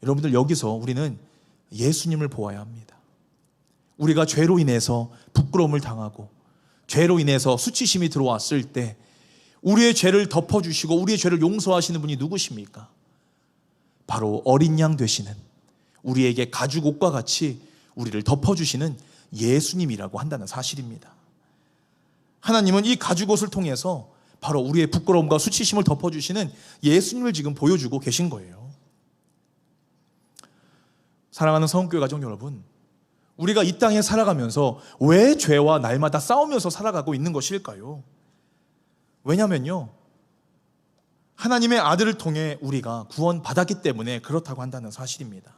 [SPEAKER 1] 여러분들, 여기서 우리는 예수님을 보아야 합니다. 우리가 죄로 인해서 부끄러움을 당하고 죄로 인해서 수치심이 들어왔을 때 우리의 죄를 덮어주시고 우리의 죄를 용서하시는 분이 누구십니까? 바로 어린 양 되시는, 우리에게 가죽옷과 같이 우리를 덮어주시는 예수님이라고 한다는 사실입니다. 하나님은 이 가죽옷을 통해서 바로 우리의 부끄러움과 수치심을 덮어주시는 예수님을 지금 보여주고 계신 거예요. 사랑하는 성교회 가족 여러분, 우리가 이 땅에 살아가면서 왜 죄와 날마다 싸우면서 살아가고 있는 것일까요? 왜냐면요, 하나님의 아들을 통해 우리가 구원받았기 때문에 그렇다고 한다는 사실입니다.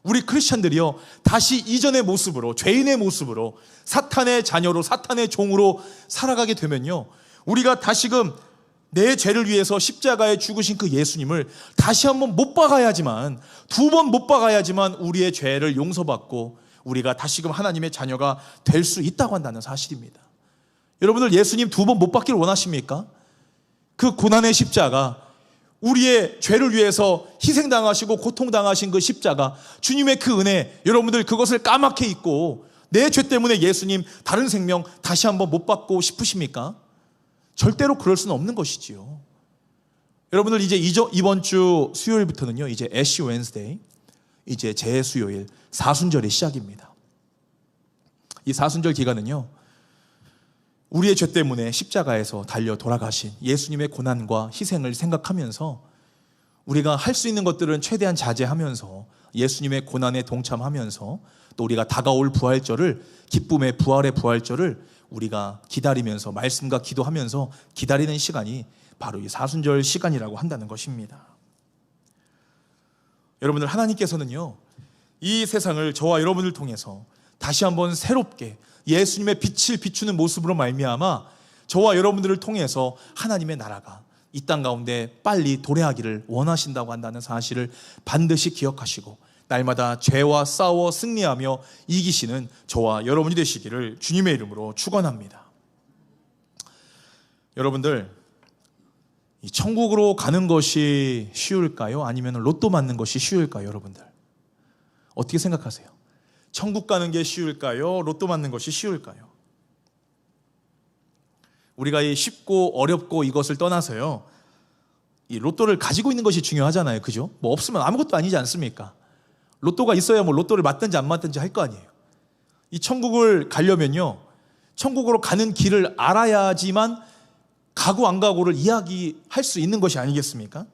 [SPEAKER 1] 우리 크리스찬들이요, 다시 이전의 모습으로, 죄인의 모습으로, 사탄의 자녀로, 사탄의 종으로 살아가게 되면요, 우리가 다시금 내 죄를 위해서 십자가에 죽으신 그 예수님을 다시 한번 못 박아야지만, 두 번 못 박아야지만 우리의 죄를 용서받고 우리가 다시금 하나님의 자녀가 될 수 있다고 한다는 사실입니다. 여러분들, 예수님 두 번 못 박기를 원하십니까? 그 고난의 십자가, 우리의 죄를 위해서 희생당하시고 고통당하신 그 십자가, 주님의 그 은혜, 여러분들 그것을 까맣게 잊고 내 죄 때문에 예수님 다른 생명 다시 한번 못 받고 싶으십니까? 절대로 그럴 수는 없는 것이지요. 여러분들, 이제 이번 주 수요일부터는요, 이제 애쉬 웬스데이, 이제 재수요일, 사순절의 시작입니다. 이 사순절 기간은요, 우리의 죄 때문에 십자가에서 달려 돌아가신 예수님의 고난과 희생을 생각하면서 우리가 할 수 있는 것들은 최대한 자제하면서 예수님의 고난에 동참하면서 또 우리가 다가올 부활절을, 기쁨의 부활의 부활절을 우리가 기다리면서 말씀과 기도하면서 기다리는 시간이 바로 이 사순절 시간이라고 한다는 것입니다. 여러분들, 하나님께서는요, 이 세상을 저와 여러분을 통해서 다시 한번 새롭게 예수님의 빛을 비추는 모습으로 말미암아 저와 여러분들을 통해서 하나님의 나라가 이 땅 가운데 빨리 도래하기를 원하신다고 한다는 사실을 반드시 기억하시고 날마다 죄와 싸워 승리하며 이기시는 저와 여러분이 되시기를 주님의 이름으로 축원합니다. 여러분들, 이 천국으로 가는 것이 쉬울까요? 아니면 로또 맞는 것이 쉬울까요? 여러분들, 어떻게 생각하세요? 천국 가는 게 쉬울까요? 로또 맞는 것이 쉬울까요? 우리가 이 쉽고 어렵고 이것을 떠나서요, 이 로또를 가지고 있는 것이 중요하잖아요. 그죠? 뭐 없으면 아무것도 아니지 않습니까? 로또가 있어야 뭐 로또를 맞든지 안 맞든지 할 거 아니에요. 이 천국을 가려면요, 천국으로 가는 길을 알아야지만 가고 안 가고를 이야기할 수 있는 것이 아니겠습니까?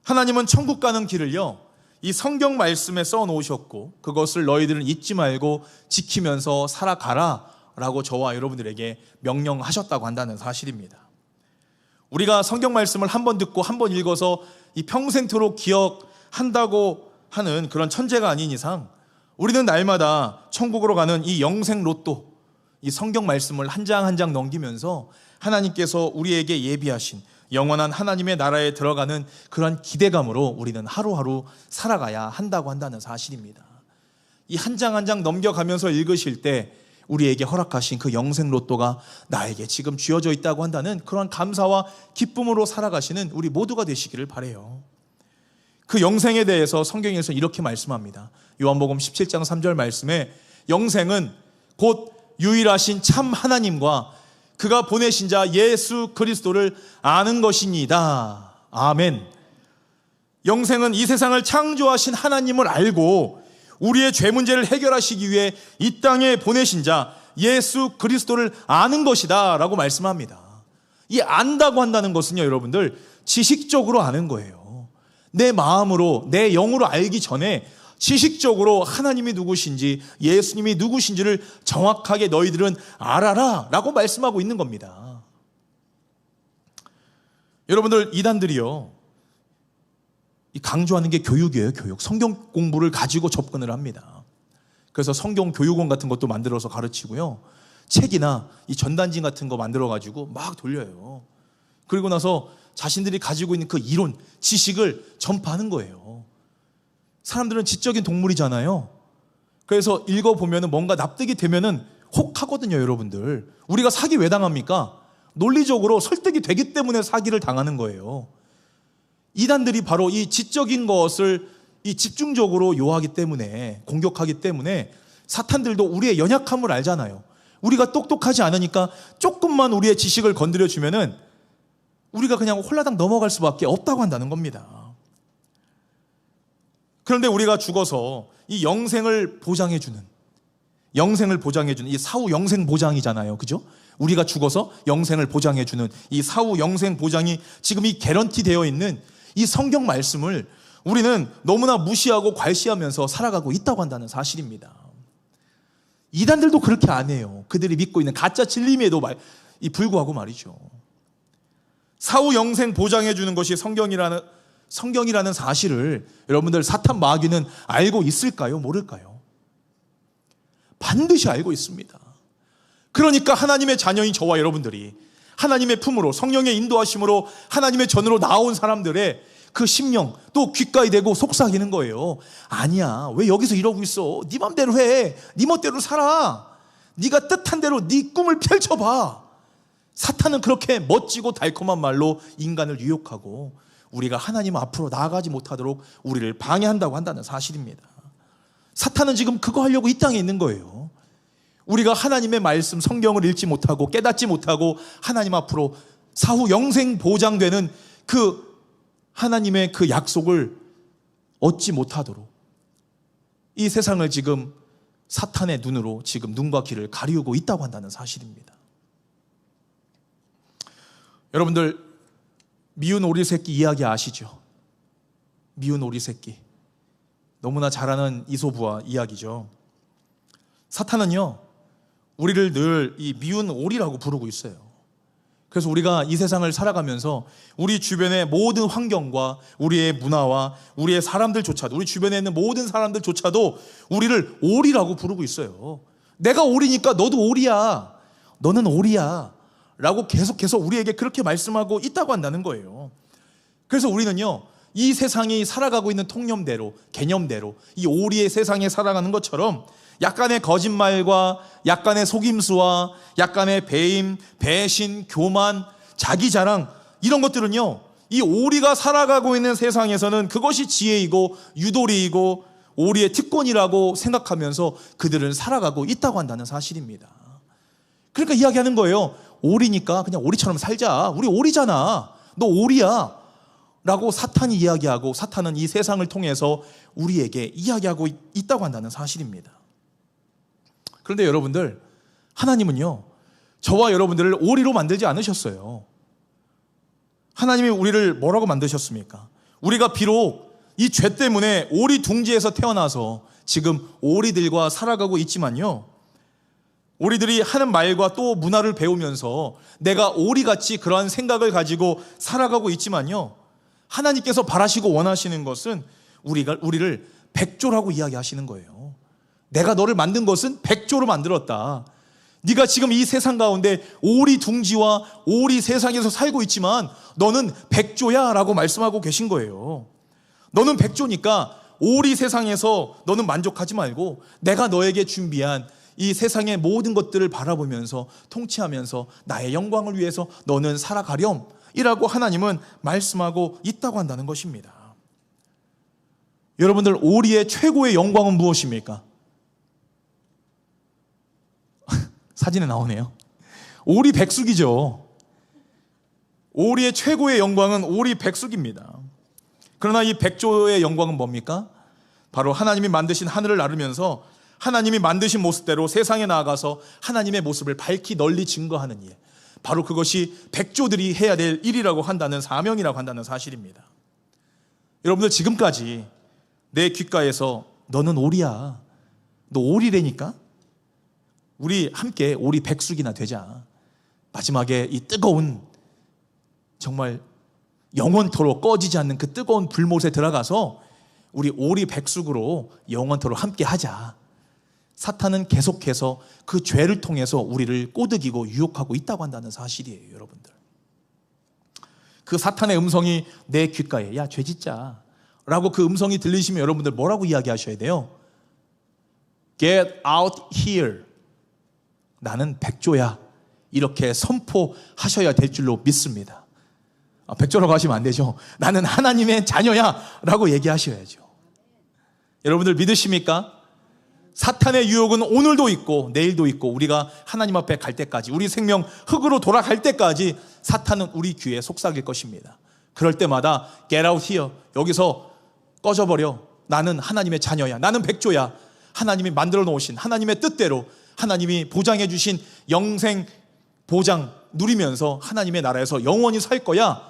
[SPEAKER 1] 하나님은 천국 가는 길을요, 이 성경 말씀에 써 놓으셨고 그것을 너희들은 잊지 말고 지키면서 살아가라 라고 저와 여러분들에게 명령하셨다고 한다는 사실입니다. 우리가 성경 말씀을 한 번 듣고 한 번 읽어서 이 평생토록 기억한다고 하는 그런 천재가 아닌 이상 우리는 날마다 천국으로 가는 이 영생 로또, 이 성경 말씀을 한 장 한 장 넘기면서 하나님께서 우리에게 예비하신 영원한 하나님의 나라에 들어가는 그런 기대감으로 우리는 하루하루 살아가야 한다고 한다는 사실입니다. 이 한 장 한 장 넘겨가면서 읽으실 때 우리에게 허락하신 그 영생 로또가 나에게 지금 쥐어져 있다고 한다는 그런 감사와 기쁨으로 살아가시는 우리 모두가 되시기를 바라요. 그 영생에 대해서 성경에서 이렇게 말씀합니다. 요한복음 17장 3절 말씀에 영생은 곧 유일하신 참 하나님과 그가 보내신 자 예수 그리스도를 아는 것이니이다. 아멘. 영생은 이 세상을 창조하신 하나님을 알고 우리의 죄 문제를 해결하시기 위해 이 땅에 보내신 자 예수 그리스도를 아는 것이다 라고 말씀합니다. 이 안다고 한다는 것은요, 여러분들, 지식적으로 아는 거예요. 내 마음으로, 내 영으로 알기 전에 지식적으로 하나님이 누구신지, 예수님이 누구신지를 정확하게 너희들은 알아라 라고 말씀하고 있는 겁니다. 여러분들, 이단들이요, 강조하는 게 교육이에요. 교육. 성경 공부를 가지고 접근을 합니다. 그래서 성경 교육원 같은 것도 만들어서 가르치고요, 책이나 이 전단지 같은 거 만들어 가지고 막 돌려요. 그리고 나서 자신들이 가지고 있는 그 이론, 지식을 전파하는 거예요. 사람들은 지적인 동물이잖아요. 그래서 읽어보면 뭔가 납득이 되면은 혹하거든요, 여러분들. 우리가 사기 왜 당합니까? 논리적으로 설득이 되기 때문에 사기를 당하는 거예요. 이단들이 바로 이 지적인 것을 이 집중적으로 요하기 때문에, 공격하기 때문에 사탄들도 우리의 연약함을 알잖아요. 우리가 똑똑하지 않으니까 조금만 우리의 지식을 건드려주면은 우리가 그냥 홀라당 넘어갈 수밖에 없다고 한다는 겁니다. 그런데 우리가 죽어서 이 영생을 보장해주는 이 사후 영생 보장이잖아요. 그죠? 우리가 죽어서 영생을 보장해주는 이 사후 영생 보장이 지금 이 개런티 되어 있는 이 성경 말씀을 우리는 너무나 무시하고 괄시하면서 살아가고 있다고 한다는 사실입니다. 이단들도 그렇게 안 해요. 그들이 믿고 있는 가짜 진리임에도 불구하고 말이죠. 사후 영생 보장해주는 것이 성경이라는 사실을 여러분들 사탄 마귀는 알고 있을까요? 모를까요? 반드시 알고 있습니다. 그러니까 하나님의 자녀인 저와 여러분들이 하나님의 품으로, 성령의 인도하심으로 하나님의 전으로 나온 사람들의 그 심령, 또 귓가에 대고 속삭이는 거예요. 아니야, 왜 여기서 이러고 있어? 네 맘대로 해. 네 멋대로 살아. 네가 뜻한 대로 네 꿈을 펼쳐봐. 사탄은 그렇게 멋지고 달콤한 말로 인간을 유혹하고 우리가 하나님 앞으로 나아가지 못하도록 우리를 방해한다고 한다는 사실입니다. 사탄은 지금 그거 하려고 이 땅에 있는 거예요. 우리가 하나님의 말씀, 성경을 읽지 못하고 깨닫지 못하고 하나님 앞으로 사후 영생 보장되는 그 하나님의 그 약속을 얻지 못하도록 이 세상을 지금 사탄의 눈으로 지금 눈과 귀를 가리우고 있다고 한다는 사실입니다. 여러분들, 미운 오리 새끼 이야기 아시죠? 미운 오리 새끼. 너무나 잘 아는 이솝우화 이야기죠. 사탄은요, 우리를 늘 이 미운 오리라고 부르고 있어요. 그래서 우리가 이 세상을 살아가면서 우리 주변의 모든 환경과 우리의 문화와 우리의 사람들조차도, 우리 주변에 있는 모든 사람들조차도 우리를 오리라고 부르고 있어요. 내가 오리니까 너도 오리야. 너는 오리야. 라고 계속해서 우리에게 그렇게 말씀하고 있다고 한다는 거예요. 그래서 우리는요, 이 세상이 살아가고 있는 통념대로, 개념대로 이 오리의 세상에 살아가는 것처럼 약간의 거짓말과 약간의 속임수와 약간의 배임, 배신, 교만, 자기자랑, 이런 것들은요, 이 오리가 살아가고 있는 세상에서는 그것이 지혜이고 유도리이고 오리의 특권이라고 생각하면서 그들은 살아가고 있다고 한다는 사실입니다. 그러니까 이야기하는 거예요. 오리니까 그냥 오리처럼 살자. 우리 오리잖아. 너 오리야. 라고 사탄이 이야기하고, 사탄은 이 세상을 통해서 우리에게 이야기하고 있다고 한다는 사실입니다. 그런데 여러분들, 하나님은요, 저와 여러분들을 오리로 만들지 않으셨어요. 하나님이 우리를 뭐라고 만드셨습니까? 우리가 비록 이 죄 때문에 오리 둥지에서 태어나서 지금 오리들과 살아가고 있지만요, 우리들이 하는 말과 또 문화를 배우면서 내가 오리같이 그러한 생각을 가지고 살아가고 있지만요, 하나님께서 바라시고 원하시는 것은 우리를 백조라고 이야기하시는 거예요. 내가 너를 만든 것은 백조로 만들었다. 네가 지금 이 세상 가운데 오리 둥지와 오리 세상에서 살고 있지만 너는 백조야 라고 말씀하고 계신 거예요. 너는 백조니까 오리 세상에서 너는 만족하지 말고 내가 너에게 준비한 이 세상의 모든 것들을 바라보면서 통치하면서 나의 영광을 위해서 너는 살아가렴 이라고 하나님은 말씀하고 있다고 한다는 것입니다. 여러분들, 오리의 최고의 영광은 무엇입니까? 사진에 나오네요. 오리 백숙이죠. 오리의 최고의 영광은 오리 백숙입니다. 그러나 이 백조의 영광은 뭡니까? 바로 하나님이 만드신 하늘을 나르면서 하나님이 만드신 모습대로 세상에 나아가서 하나님의 모습을 밝히 널리 증거하는 일, 바로 그것이 백조들이 해야 될 일이라고 한다는, 사명이라고 한다는 사실입니다. 여러분들, 지금까지 내 귓가에서 너는 오리야, 너 오리라니까? 우리 함께 오리 백숙이나 되자. 마지막에 이 뜨거운, 정말 영원토록 꺼지지 않는 그 뜨거운 불못에 들어가서 우리 오리 백숙으로 영원토록 함께 하자. 사탄은 계속해서 그 죄를 통해서 우리를 꼬드기고 유혹하고 있다고 한다는 사실이에요, 여러분들. 그 사탄의 음성이 내 귓가에, 야, 죄 짓자 라고 그 음성이 들리시면 여러분들 뭐라고 이야기하셔야 돼요? Get out here. 나는 백조야. 이렇게 선포하셔야 될 줄로 믿습니다. 백조라고 하시면 안 되죠. 나는 하나님의 자녀야 라고 얘기하셔야죠. 여러분들 믿으십니까? 사탄의 유혹은 오늘도 있고 내일도 있고 우리가 하나님 앞에 갈 때까지, 우리 생명 흙으로 돌아갈 때까지 사탄은 우리 귀에 속삭일 것입니다. 그럴 때마다 get out here, 여기서 꺼져버려. 나는 하나님의 자녀야. 나는 백조야. 하나님이 만들어 놓으신 하나님의 뜻대로 하나님이 보장해 주신 영생 보장 누리면서 하나님의 나라에서 영원히 살 거야.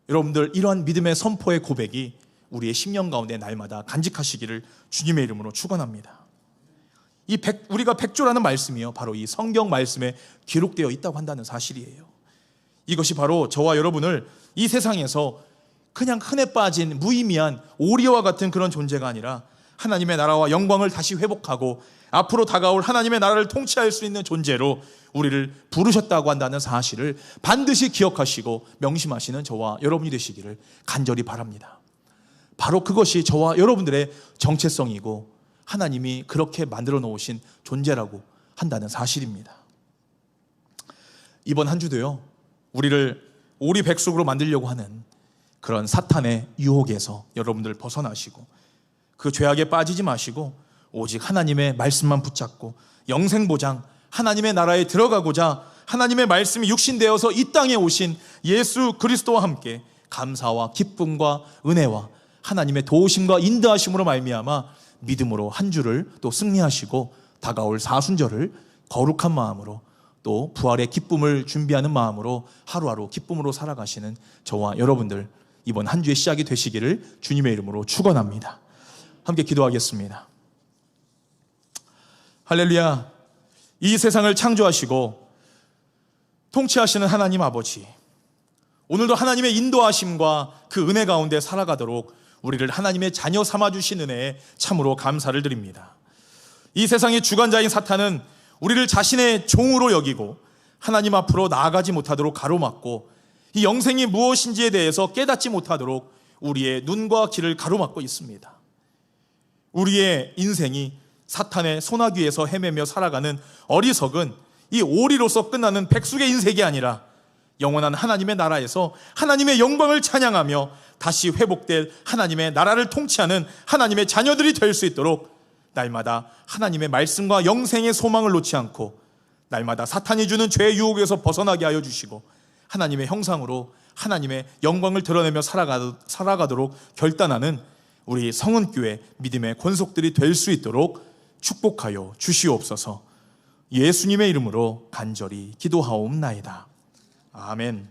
[SPEAKER 1] 여러분들, 이러한 믿음의 선포의 고백이 우리의 심령 가운데 날마다 간직하시기를 주님의 이름으로 축원합니다. 우리가 백조라는 말씀이요, 바로 이 성경 말씀에 기록되어 있다고 한다는 사실이에요. 이것이 바로 저와 여러분을 이 세상에서 그냥 흔해 빠진 무의미한 오리와 같은 그런 존재가 아니라 하나님의 나라와 영광을 다시 회복하고 앞으로 다가올 하나님의 나라를 통치할 수 있는 존재로 우리를 부르셨다고 한다는 사실을 반드시 기억하시고 명심하시는 저와 여러분이 되시기를 간절히 바랍니다. 바로 그것이 저와 여러분들의 정체성이고 하나님이 그렇게 만들어 놓으신 존재라고 한다는 사실입니다. 이번 한 주도요, 우리를 오리 백숙으로 만들려고 하는 그런 사탄의 유혹에서 여러분들 벗어나시고 그 죄악에 빠지지 마시고 오직 하나님의 말씀만 붙잡고 영생보장, 하나님의 나라에 들어가고자 하나님의 말씀이 육신되어서 이 땅에 오신 예수 그리스도와 함께 감사와 기쁨과 은혜와 하나님의 도우심과 인도하심으로 말미암아 믿음으로 한 주를 또 승리하시고 다가올 사순절을 거룩한 마음으로 또 부활의 기쁨을 준비하는 마음으로 하루하루 기쁨으로 살아가시는 저와 여러분들, 이번 한 주의 시작이 되시기를 주님의 이름으로 축원합니다. 함께 기도하겠습니다. 할렐루야. 이 세상을 창조하시고 통치하시는 하나님 아버지, 오늘도 하나님의 인도하심과 그 은혜 가운데 살아가도록 우리를 하나님의 자녀 삼아주신 은혜에 참으로 감사를 드립니다. 이 세상의 주관자인 사탄은 우리를 자신의 종으로 여기고 하나님 앞으로 나아가지 못하도록 가로막고 이 영생이 무엇인지에 대해서 깨닫지 못하도록 우리의 눈과 귀를 가로막고 있습니다. 우리의 인생이 사탄의 소나귀에서 헤매며 살아가는 어리석은 이 오리로서 끝나는 백숙의 인생이 아니라 영원한 하나님의 나라에서 하나님의 영광을 찬양하며 다시 회복될 하나님의 나라를 통치하는 하나님의 자녀들이 될 수 있도록 날마다 하나님의 말씀과 영생의 소망을 놓지 않고 날마다 사탄이 주는 죄의 유혹에서 벗어나게 하여 주시고 하나님의 형상으로 하나님의 영광을 드러내며 살아가도록 결단하는 우리 성은교회 믿음의 권속들이 될 수 있도록 축복하여 주시옵소서. 예수님의 이름으로 간절히 기도하옵나이다. 아멘.